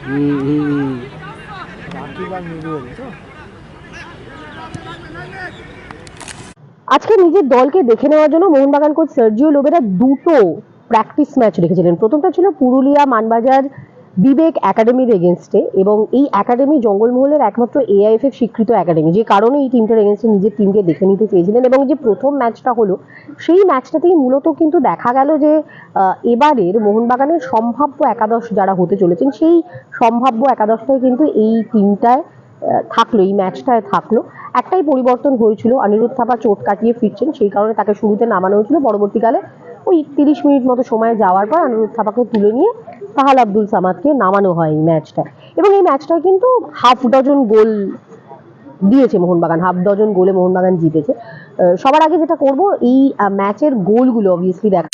আজকে নিজের দলকে দেখে নেওয়ার জন্য মোহনবাগান কোচ সার্জিও লোবেরা দুটো প্র্যাকটিস ম্যাচ রেখেছিলেন। প্রথমটা ছিল পুরুলিয়া মানবাজার বিবেক একাডেমির এগেনস্টে, এবং এই একাডেমি জঙ্গলমহলের একমাত্র এআইএফএফ স্বীকৃত একাডেমি, যে কারণে এই টিমটার এগেনস্টে নিজের টিমকে দেখে নিতে চেয়েছিলেন। এবং যে প্রথম ম্যাচটা হলো সেই ম্যাচটাতেই মূলত কিন্তু দেখা গেল যে এবারের মোহনবাগানের সম্ভাব্য একাদশ যারা হতে চলেছেন সেই সম্ভাব্য একাদশটাই কিন্তু এই টিমটায় থাকলো, এই ম্যাচটায় থাকলো। একটাই পরিবর্তন হয়েছিল, অনিরুদ্ধ থাপা চোট কাটিয়ে ফিরছেন, সেই কারণে তাকে শুরুতে নামানো হয়েছিল। পরবর্তীকালে ওই 30 মিনিট মতো সময় যাওয়ার পর অনিরুদ্ধ থাপাকে তুলে নিয়ে তাহাল আব্দুল সামাদকে নামানো হয় এই ম্যাচটায়। এবং এই ম্যাচটায় কিন্তু হাফ ডজন গোল দিয়েছে মোহনবাগান, হাফ ডজন গোলে মোহনবাগান জিতেছে। সবার আগে যেটা করব এই ম্যাচের গোলগুলো অবভিয়াসলি দেখা।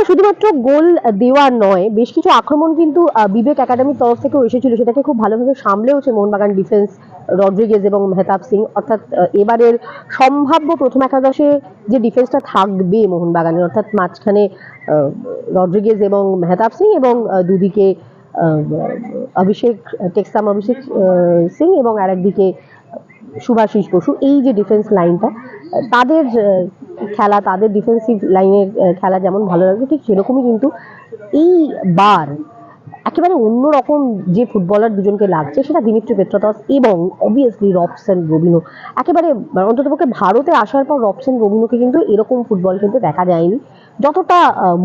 শুধুমাত্র গোল দেওয়া নয়, বেশ কিছু আক্রমণ কিন্তু বিবেক একাডেমির তরফ থেকেও এসেছিল, সেটাকে খুব ভালোভাবে সামলেওছে মোহনবাগান ডিফেন্স, রড্রিগেজ এবং মেহতাব সিং। অর্থাৎ এবারের সম্ভাব্য প্রথম একাদশে যে ডিফেন্সটা থাকবে মোহনবাগানের, অর্থাৎ মাঝখানে রড্রিগেজ এবং মেহতাব সিং এবং দুদিকে অভিষেক অভিষেক সিং এবং আরেকদিকে শুভাশিস বসু, এই যে ডিফেন্স লাইনটা, তাদের খেলা, তাদের ডিফেন্সিভ লাইনের খেলা যেমন ভালো লাগবে, ঠিক সেরকমই কিন্তু এইবার একেবারে অন্যরকম যে ফুটবলার দুজনকে লাগছে, সেটা দিমিত্রি পেট্রাতস এবং অবভিয়াসলি রবসন রবিনো। একেবারে অন্ততপক্ষে ভারতে আসার পর রবসন রবিনোকে কিন্তু এরকম ফুটবল খেলতে দেখা যায়নি। যতটা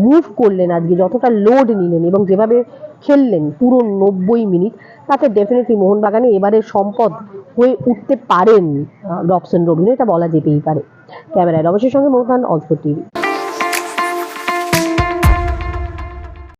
মুভ করলেন আজকে, যতটা লোড নিলেন এবং যেভাবে খেললেন পুরো 90 মিনিট, তাতে ডেফিনেটলি মোহনবাগানে এবারে সম্পদ হয়ে উঠতে পারেন রবসন রবিনো, এটা বলা যেতেই পারে। ক্যামেরায় রমেশের সঙ্গে মোহন, অলস্পোর্ট টিভি।